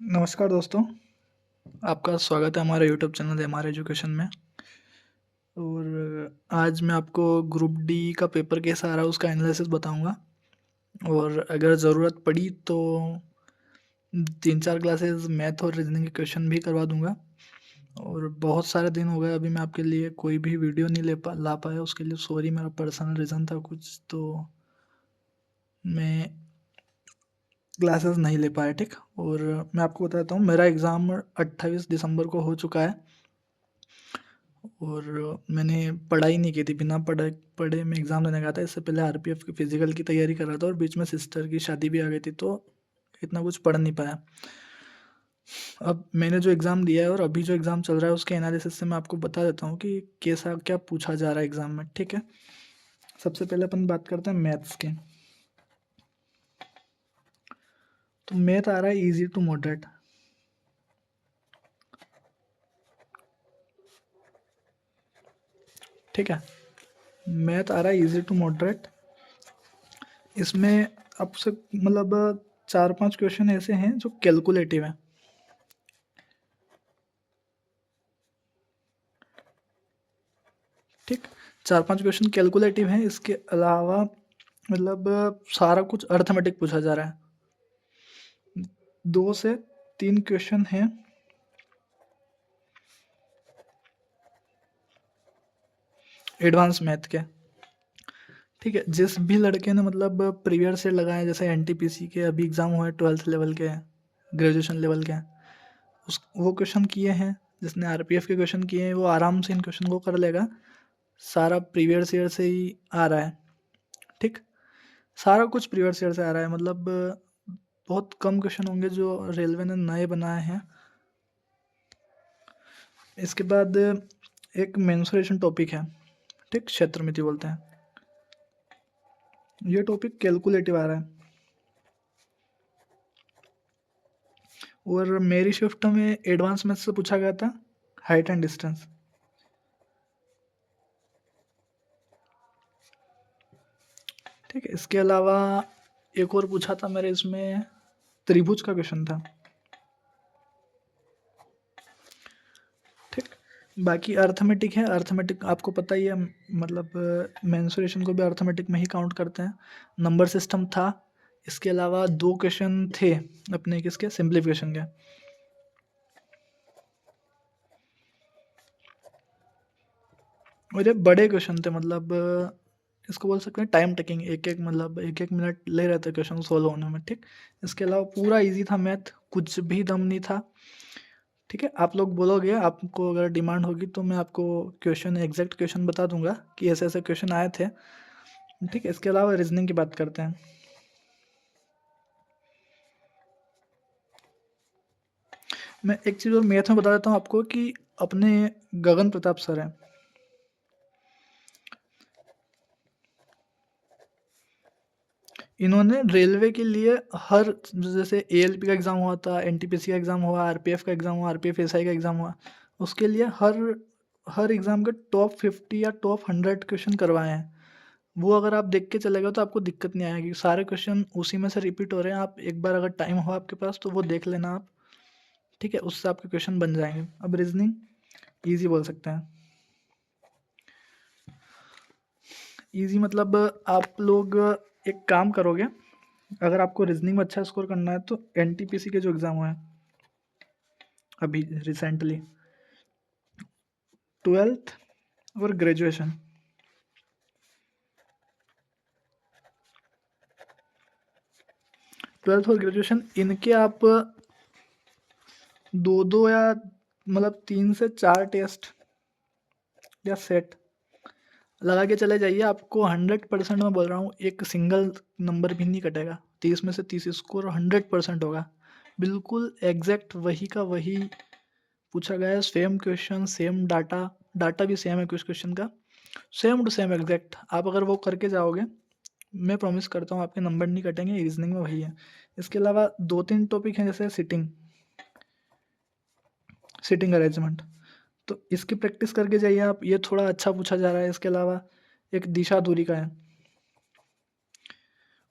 नमस्कार दोस्तों, आपका स्वागत है हमारे यूट्यूब चैनल एमआर एजुकेशन में। और आज मैं आपको ग्रुप डी का पेपर कैसा आ रहा है उसका एनालिसिस बताऊंगा। और अगर ज़रूरत पड़ी तो 3-4 क्लासेस मैथ और रीजनिंग के क्वेश्चन भी करवा दूंगा। और बहुत सारे दिन हो गए अभी मैं आपके लिए कोई भी वीडियो नहीं ला पाया, उसके लिए सॉरी। मेरा पर्सनल रीज़न था कुछ, तो मैं क्लासेस नहीं ले पाया, ठीक। और मैं आपको बताता हूँ, मेरा एग्ज़ाम 28 दिसंबर को हो चुका है और मैंने पढ़ाई नहीं की थी। बिना पढ़े पढ़े मैं एग्ज़ाम देने गया था। इससे पहले आरपीएफ की फ़िज़िकल की तैयारी कर रहा था और बीच में सिस्टर की शादी भी आ गई थी, तो इतना कुछ पढ़ नहीं पाया। अब मैंने जो एग्ज़ाम दिया है और अभी जो एग्ज़ाम चल रहा है उसके एनालिसिस से मैं आपको बता देता हूँ कि कैसा क्या पूछा जा रहा है एग्ज़ाम में, ठीक है। सबसे पहले अपन बात करते हैं मैथ्स के। तो मैथ आ रहा है ईजी टू मॉडरेट। ठीक है, मैथ आ रहा है ईजी टू मॉडरेट। इसमें आपसे मतलब 4-5 क्वेश्चन ऐसे हैं जो कैलकुलेटिव हैं, ठीक। 4-5 क्वेश्चन कैलकुलेटिव हैं। इसके अलावा मतलब सारा कुछ अर्थमेटिक पूछा जा रहा है। 2 से 3 क्वेश्चन हैं एडवांस मैथ के, ठीक है। जिस भी लड़के ने मतलब प्रीवियस ईयर लगाए, जैसे एनटीपीसी के अभी एग्ज़ाम हुए 12th लेवल के, ग्रेजुएशन लेवल के, उस वो क्वेश्चन किए हैं। जिसने आरपीएफ के क्वेश्चन किए हैं वो आराम से इन क्वेश्चन को कर लेगा। सारा प्रीवियस ईयर से ही आ रहा है, ठीक। सारा कुछ प्रीवियस ईयर से आ रहा है। मतलब बहुत कम क्वेश्चन होंगे जो रेलवे ने नए बनाए हैं। इसके बाद एक मेंसुरेशन टॉपिक है, ठीक, क्षेत्रमिति बोलते हैं। ये टॉपिक कैलकुलेटिव आ रहा है। और मेरी शिफ्ट में एडवांस मैथ से पूछा गया था हाइट एंड डिस्टेंस, ठीक है। इसके अलावा एक और पूछा था मेरे इसमें, त्रिभुज का क्वेश्चन था, ठीक। बाकी अर्थमेटिक है। अर्थमेटिक आपको पता ही है, मतलब मेंसुरेशन को भी अर्थमेटिक में ही काउंट करते हैं। नंबर सिस्टम था। इसके अलावा 2 क्वेश्चन थे अपने किसके, सिंप्लीफिकेशन के। और ये बड़े क्वेश्चन थे, मतलब इसको बोल सकते हैं टाइम टेकिंग। मतलब एक एक मिनट ले रहे थे क्वेश्चन सोल्व होने में, ठीक। इसके अलावा पूरा इजी था मैथ, कुछ भी दम नहीं था, ठीक है। आप लोग बोलोगे, आपको अगर डिमांड होगी तो मैं आपको क्वेश्चन, एग्जैक्ट क्वेश्चन बता दूंगा कि ऐसे ऐसे क्वेश्चन आए थे, ठीक है। इसके अलावा रीजनिंग की बात करते हैं। मैं एक चीज़ और मैथ में बता देता हूँ आपको कि अपने गगन प्रताप सर हैं, इन्होंने रेलवे के लिए हर, जैसे एएलपी का एग्ज़ाम हुआ था, एनटीपीसी का एग्ज़ाम हुआ, आरपीएफ का एग्ज़ाम हुआ, आरपीएफ एसआई का एग्ज़ाम हुआ, उसके लिए हर हर एग्ज़ाम के टॉप 50 या टॉप 100 क्वेश्चन करवाए हैं। वो अगर आप देख के चले गए तो आपको दिक्कत नहीं आएगी। सारे क्वेश्चन उसी में से रिपीट हो रहे हैं। आप एक बार अगर टाइम हो आपके पास तो वो देख लेना आप, ठीक है। उससे आपके क्वेश्चन बन जाएंगे। अब रीजनिंग ईजी बोल सकते हैं। ईजी मतलब आप लोग एक काम करोगे, अगर आपको रीजनिंग में अच्छा स्कोर करना है तो एनटीपीसी के जो एग्ज़ाम हुए हैं अभी रिसेंटली, 12th और ग्रेजुएशन, 12th और ग्रेजुएशन, इनके आप 2-2 या मतलब 3 से 4 टेस्ट या सेट लगा के चले जाइए। आपको 100% मैं बोल रहा हूँ, एक सिंगल नंबर भी नहीं कटेगा। 30 में से 30 स्कोर 100% होगा। बिल्कुल एग्जैक्ट वही का वही पूछा गया है। Same question, same data, data भी सेम है कुछ क्वेश्चन का, सेम टू सेम एग्जैक्ट। आप अगर वो करके जाओगे, मैं प्रॉमिस करता हूँ आपके नंबर नहीं कटेंगे। रीजनिंग में वही है। इसके अलावा 2-3 टॉपिक हैं, जैसे सिटिंग, सिटिंग अरेंजमेंट, तो इसकी प्रैक्टिस करके जाइए आप। ये थोड़ा अच्छा पूछा जा रहा है। इसके अलावा एक दिशा दूरी का है,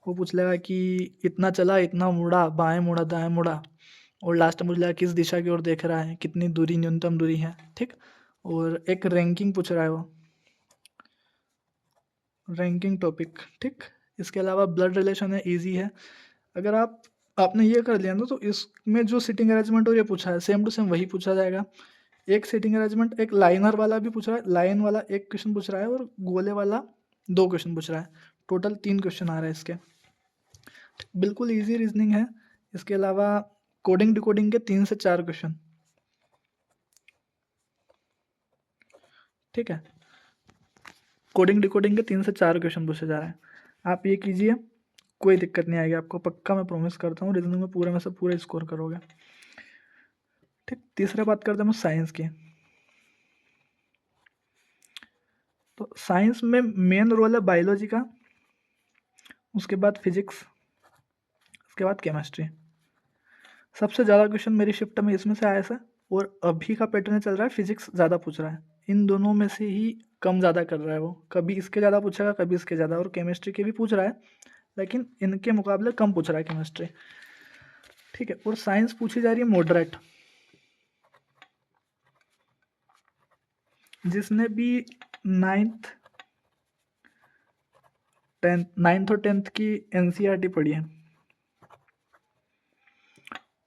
वो पूछ लेगा कि इतना चला, इतना मुड़ा, बाएं मुड़ा, दाएं मुड़ा, और लास्ट में पूछ लिया किस दिशा की ओर देख रहा है, कितनी दूरी न्यूनतम दूरी है, ठीक। और एक रैंकिंग पूछ रहा है वो, रैंकिंग टॉपिक, ठीक। इसके अलावा ब्लड रिलेशन है, इजी है। अगर आपने ये कर लिया ना तो इसमें जो सिटिंग अरेंजमेंट और ये पूछा है सेम टू सेम वही पूछा जाएगा। एक सिटिंग अरेंजमेंट, एक लाइनर वाला भी पूछ रहा है, लाइन वाला एक क्वेश्चन पूछ रहा है और गोले वाला 2 क्वेश्चन पूछ रहा है। टोटल 3 क्वेश्चन आ रहे हैं इसके। बिल्कुल इजी रीजनिंग है। इसके अलावा कोडिंग डिकोडिंग के 3 से 4 क्वेश्चन, ठीक है। कोडिंग डिकोडिंग के 3 से 4 क्वेश्चन पूछे जा रहे हैं। आप ये कीजिए, कोई दिक्कत नहीं आएगी आपको, पक्का मैं प्रॉमिस करता हूँ रीजनिंग में पूरे में से पूरे स्कोर करोगे, ठीक। तीसरा बात करते हैं साइंस की। तो साइंस में मेन रोल है बायोलॉजी का, उसके बाद फिजिक्स, उसके बाद केमिस्ट्री। सबसे ज़्यादा क्वेश्चन मेरी शिफ्ट में इसमें से आया था और अभी का पैटर्न चल रहा है फिजिक्स ज़्यादा पूछ रहा है। इन दोनों में से ही कम ज़्यादा कर रहा है वो, कभी इसके ज़्यादा पूछेगा कभी इसके ज़्यादा, और केमिस्ट्री के भी पूछ रहा है लेकिन इनके मुकाबले कम पूछ रहा है केमिस्ट्री, ठीक है। और साइंस पूछी जा रही है मॉडरेट। जिसने भी नाइन्थ और 10th की एनसीईआरटी पढ़ी है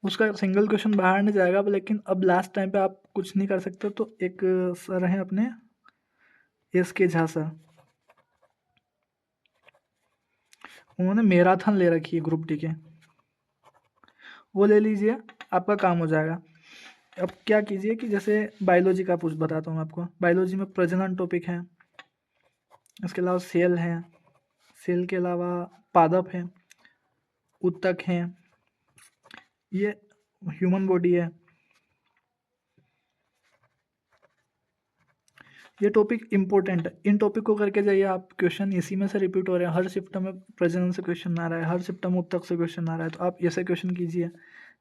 उसका सिंगल क्वेश्चन बाहर नहीं जाएगा, लेकिन अब लास्ट टाइम पे आप कुछ नहीं कर सकते। तो एक सर हैं अपने एस.के. झा सर, उन्होंने मैराथन ले रखी है ग्रुप डी के, वो ले लीजिए आपका काम हो जाएगा। अब क्या कीजिए कि जैसे बायोलॉजी का कुछ बताता हूँ आपको। बायोलॉजी में प्रजनन टॉपिक है, इसके अलावा सेल है, सेल के अलावा पादप है, ऊतक है, ये ह्यूमन बॉडी है। ये टॉपिक इंपॉर्टेंट है, इन टॉपिक को करके जाइए आप। क्वेश्चन इसी में से रिपीट हो रहे हैं, हर शिफ्ट में प्रजनन से क्वेश्चन आ रहा है, हर शिफ्ट में ऊतक से क्वेश्चन आ रहा है, तो आप ऐसे क्वेश्चन कीजिए।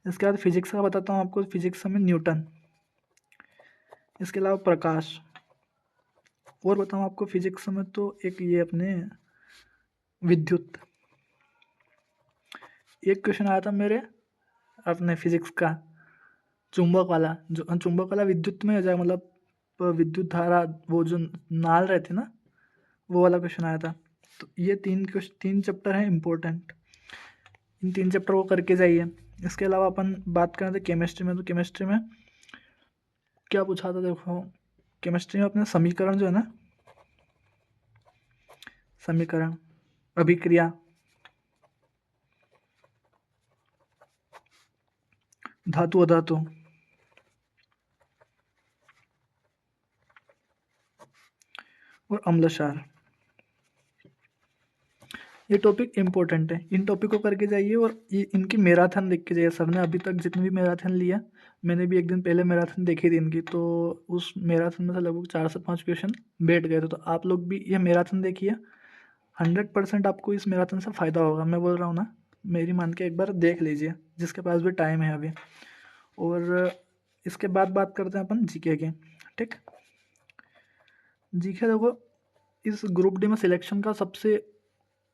इसके बाद फिजिक्स का बताता हूँ आपको। फिजिक्स में न्यूटन, इसके अलावा प्रकाश, और बताऊँ आपको फिजिक्स में तो एक ये अपने विद्युत। एक क्वेश्चन आया था मेरे अपने फिजिक्स का चुंबक वाला, जो चुंबक वाला विद्युत में हो जाए, मतलब विद्युत धारा, वो जो नाल रहती ना, वो वाला क्वेश्चन आया था। तो ये 3 चैप्टर हैं इम्पोर्टेंट, इन 3 चैप्टर को करके जाइए। इसके अलावा अपन बात करें तो केमिस्ट्री में, तो केमिस्ट्री में क्या पूछा था देखो। केमिस्ट्री में अपने समीकरण जो है ना, समीकरण, अभिक्रिया, धातु अधातु, और अम्लक्षार, ये टॉपिक इंपॉर्टेंट है। इन टॉपिक को करके जाइए और ये इनकी मैराथन देख के जाइए। सर ने अभी तक जितनी भी मैराथन लिया, मैंने भी एक दिन पहले मैराथन देखी थी इनकी, तो उस मैराथन में से लगभग 4 से 5 क्वेश्चन बैठ गए थे। तो आप लोग भी ये मैराथन देखिए, 100% आपको इस मैराथन से फ़ायदा होगा। मैं बोल रहा हूँ ना, मेरी मान के एक बार देख लीजिए, जिसके पास भी टाइम है अभी। और इसके बाद बात करते हैं अपन जीके की, ठीक। जीके देखो, इस ग्रुप डी में सिलेक्शन का सबसे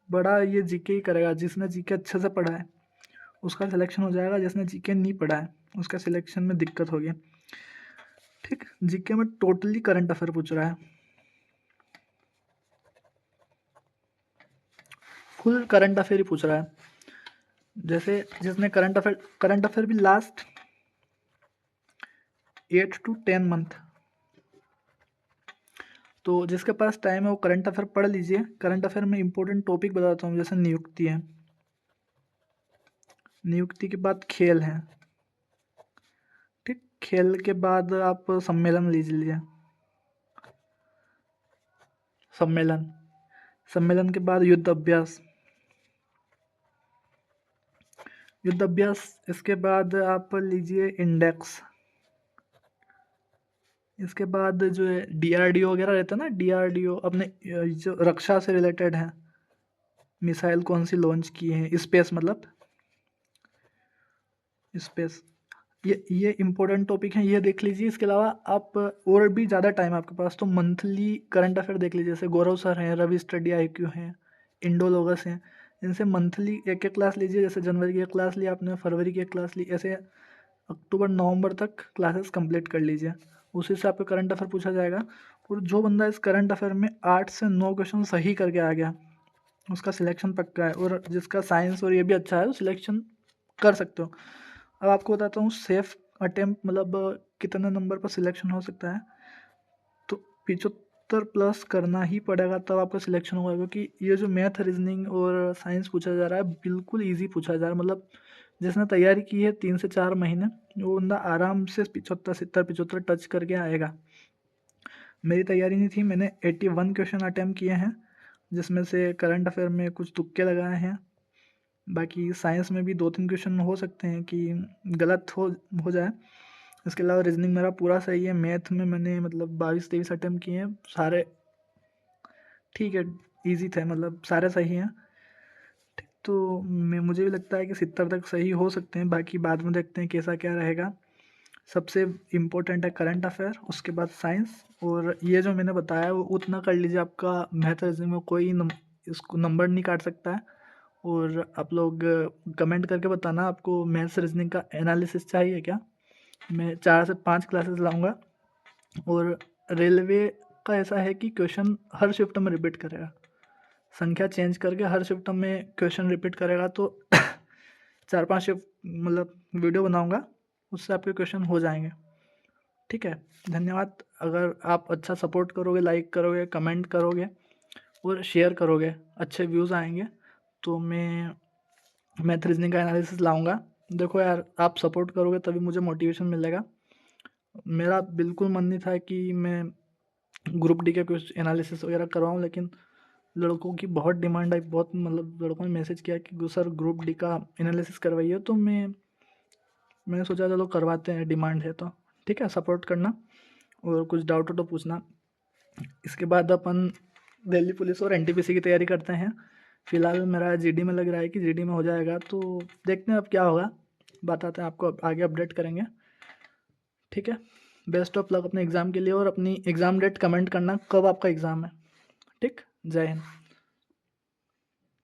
बड़ा ये जीके ही करेगा। जिसने जीके अच्छे से पढ़ा है उसका सिलेक्शन हो जाएगा, जिसने जीके नहीं पढ़ा है उसका सिलेक्शन में दिक्कत होगी, ठीक। जीके में टोटली करंट अफेयर पूछ रहा है, फुल करंट अफेयर ही पूछ रहा है। जैसे जिसने करंट अफेयर भी लास्ट 8 to 10 मंथ, तो जिसके पास टाइम है वो करंट अफेयर पढ़ लीजिए। करंट अफेयर में इंपॉर्टेंट टॉपिक बताता हूँ, जैसे नियुक्ति है, नियुक्ति के बाद खेल है, ठीक। खेल के बाद आप सम्मेलन लीजिए, सम्मेलन के बाद युद्ध अभ्यास, इसके बाद आप लीजिए इंडेक्स। इसके बाद जो है डीआरडीओ वगैरह रहता है ना, डीआरडीओ अपने जो रक्षा से रिलेटेड है, मिसाइल कौन सी लॉन्च की है, स्पेस, मतलब स्पेस, ये इंपॉर्टेंट टॉपिक है, ये देख लीजिए। इसके अलावा आप और भी ज़्यादा टाइम है आपके पास तो मंथली करंट अफेयर देख लीजिए। जैसे गौरव सर हैं, रवि स्टडी IQ हैं, इंडोलोगस हैं, इनसे मंथली एक क्लास लीजिए। जैसे जनवरी की एक क्लास ली आपने, फरवरी की एक क्लास ली, ऐसे अक्टूबर नवंबर तक क्लासेस कंप्लीट कर लीजिए, उसी से आपका करंट अफेयर पूछा जाएगा। और जो बंदा इस करंट अफेयर में 8 से 9 क्वेश्चन सही करके आ गया, उसका सिलेक्शन पक्का है। और जिसका साइंस और ये भी अच्छा है वो सिलेक्शन कर सकते हो। अब आपको बताता हूँ सेफ अटेम्प्ट मतलब कितने नंबर पर सिलेक्शन हो सकता है। तो 75 प्लस करना ही पड़ेगा तब आपका सिलेक्शन होगा, क्योंकि ये जो मैथ रीजनिंग और साइंस पूछा जा रहा है बिल्कुल ईजी पूछा जा रहा है। मतलब जिसने तैयारी की है 3 से 4 महीने, वो बंदा आराम से 75 टच करके आएगा। मेरी तैयारी नहीं थी, मैंने 81 क्वेश्चन अटैम्प्ट किए हैं, जिसमें से करंट अफेयर में कुछ तुक्के लगाए हैं। बाकी साइंस में भी 2-3 क्वेश्चन हो सकते हैं कि गलत हो जाए। इसके अलावा रीजनिंग मेरा पूरा सही है। मैथ में मैंने मतलब 22-23 अटैम्प्ट किए हैं, सारे ठीक है, ईजी थे, मतलब सारे सही हैं। ठीक, तो मुझे भी लगता है कि 70 तक सही हो सकते हैं। बाकी बाद में देखते हैं कैसा क्या रहेगा। सबसे इम्पोर्टेंट है करंट अफेयर, उसके बाद साइंस। और ये जो मैंने बताया वो उतना कर लीजिए, आपका मैथ रीजनिंग में कोई इसको नंबर नहीं काट सकता है। और आप लोग कमेंट करके बताना आपको मैथ्स रीजनिंग का एनालिसिस चाहिए क्या। मैं 4 से 5 क्लासेस लाऊंगा। और रेलवे का ऐसा है कि क्वेश्चन हर शिफ्ट में रिपीट करेगा, संख्या चेंज करके हर शिफ्ट में क्वेश्चन रिपीट करेगा। तो 4-5 शिफ्ट मतलब वीडियो बनाऊंगा, उससे आपके क्वेश्चन हो जाएंगे। ठीक है, धन्यवाद। अगर आप अच्छा सपोर्ट करोगे, लाइक करोगे, कमेंट करोगे और शेयर करोगे, अच्छे व्यूज़ आएंगे। तो मैं मैथ रीजनिंग का एनालिसिस लाऊंगा। देखो यार, आप सपोर्ट करोगे तभी मुझे मोटिवेशन मिलेगा। मेरा बिल्कुल मन नहीं था कि मैं ग्रुप डी के कुछ एनालिसिस वगैरह करवाऊँ, लेकिन लड़कों की बहुत डिमांड आई, बहुत मतलब लड़कों ने मैसेज किया कि सर ग्रुप डी का एनालिसिस करवाइए। तो मैंने सोचा चलो करवाते हैं, डिमांड है तो। ठीक है, सपोर्ट करना और कुछ डाउट हो तो पूछना। इसके बाद अपन दिल्ली पुलिस और एनटीपीसी की तैयारी करते हैं। फिलहाल मेरा जीडी में लग रहा है कि जीडी में हो जाएगा, तो देखते हैं अब क्या होगा, बताते हैं आपको, आगे अपडेट करेंगे। ठीक है, बेस्ट ऑफ लक अपने एग्ज़ाम के लिए। और अपनी एग्ज़ाम डेट कमेंट करना कब आपका एग्ज़ाम है। ठीक, जय हिंद।